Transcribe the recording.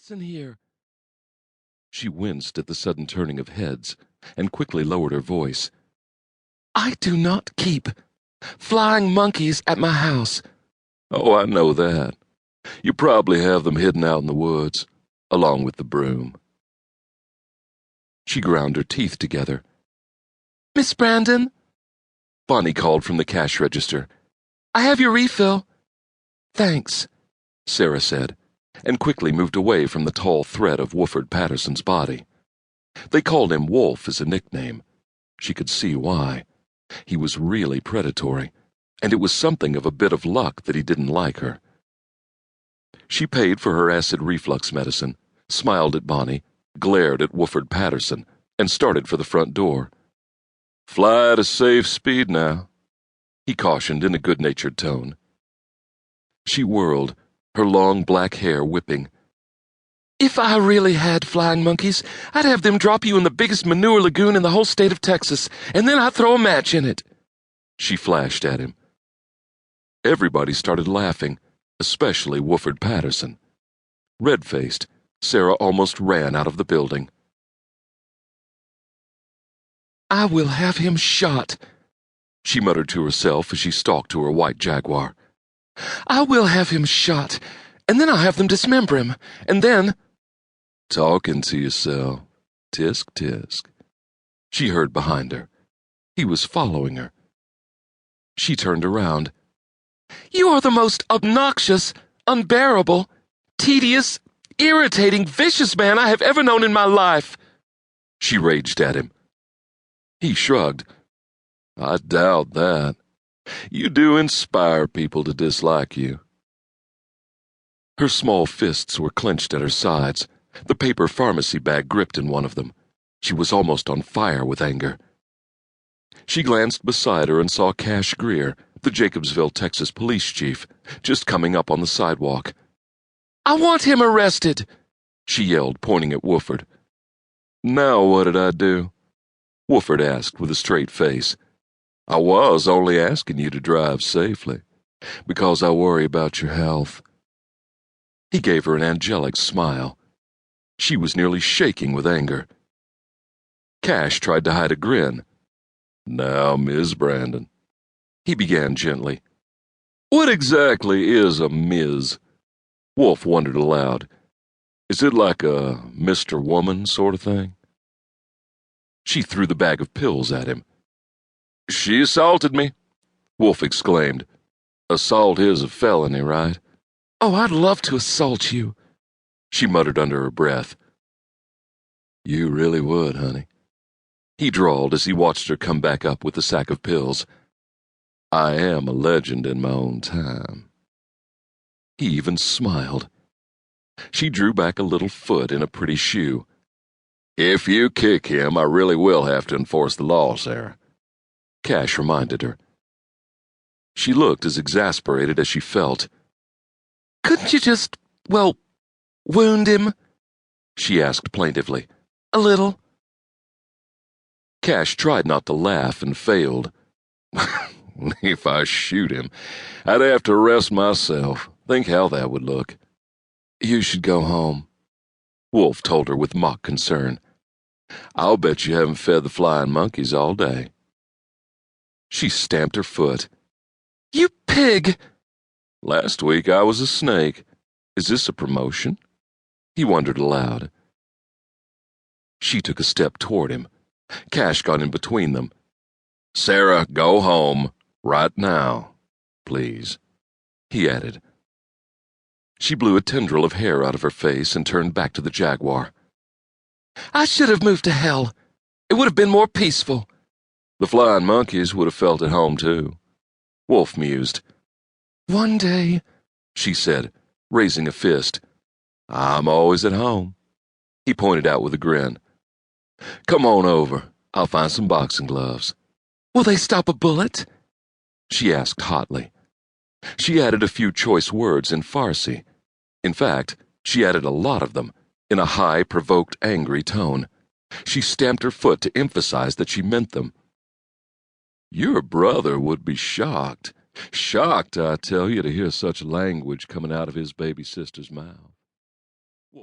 Listen here. She winced at the sudden turning of heads and quickly lowered her voice. I do not keep flying monkeys at my house. Oh, I know that. You probably have them hidden out in the woods, along with the broom. She ground her teeth together. Miss Brandon? Bonnie called from the cash register. I have your refill. Thanks, Sara said, and quickly moved away from the tall thread of Wooford Patterson's body. They called him Wolf as a nickname. She could see why. He was really predatory, and it was something of a bit of luck that he didn't like her. She paid for her acid reflux medicine, smiled at Bonnie, glared at Wooford Patterson, and started for the front door. Fly at a safe speed now, he cautioned in a good-natured tone. She whirled, her long black hair whipping. If I really had flying monkeys, I'd have them drop you in the biggest manure lagoon in the whole state of Texas, and then I'd throw a match in it. She flashed at him. Everybody started laughing, especially Wooford Patterson. Red-faced, Sara almost ran out of the building. I will have him shot, she muttered to herself as she stalked to her white Jaguar. I will have him shot, and then I'll have them dismember him, and then... Talking to yourself. Tisk, tisk. She heard behind her. He was following her. She turned around. You are the most obnoxious, unbearable, tedious, irritating, vicious man I have ever known in my life, she raged at him. He shrugged. I doubt that. You do inspire people to dislike you. Her small fists were clenched at her sides, the paper pharmacy bag gripped in one of them. She was almost on fire with anger. She glanced beside her and saw Cash Greer, the Jacobsville, Texas police chief, just coming up on the sidewalk. I want him arrested, she yelled, pointing at Wooford. Now what did I do? Wooford asked with a straight face. I was only asking you to drive safely, because I worry about your health. He gave her an angelic smile. She was nearly shaking with anger. Cash tried to hide a grin. Now, Miss Brandon, he began gently. What exactly is a Ms.? Wolf wondered aloud. Is it like a Mr. Woman sort of thing? She threw the bag of pills at him. She assaulted me, Wolf exclaimed. Assault is a felony, right? Oh, I'd love to assault you, she muttered under her breath. You really would, honey, he drawled as he watched her come back up with the sack of pills. I am a legend in my own time. He even smiled. She drew back a little foot in a pretty shoe. If you kick him, I really will have to enforce the law, Sara, Cash reminded her. She looked as exasperated as she felt. Couldn't you just, wound him? She asked plaintively. A little. Cash tried not to laugh and failed. If I shoot him, I'd have to arrest myself. Think how that would look. You should go home, Wolf told her with mock concern. I'll bet you haven't fed the flying monkeys all day. She stamped her foot. You pig! Last week I was a snake. Is this a promotion? He wondered aloud. She took a step toward him. Cash got in between them. Sara, go home. Right now. Please, he added. She blew a tendril of hair out of her face and turned back to the Jaguar. I should have moved to hell. It would have been more peaceful. The flying monkeys would have felt at home, too, Wolf mused. One day, she said, raising a fist. I'm always at home, he pointed out with a grin. Come on over. I'll find some boxing gloves. Will they stop a bullet? She asked hotly. She added a few choice words in Farsi. In fact, she added a lot of them, in a high, provoked, angry tone. She stamped her foot to emphasize that she meant them. Your brother would be shocked. Shocked, I tell you, to hear such language coming out of his baby sister's mouth.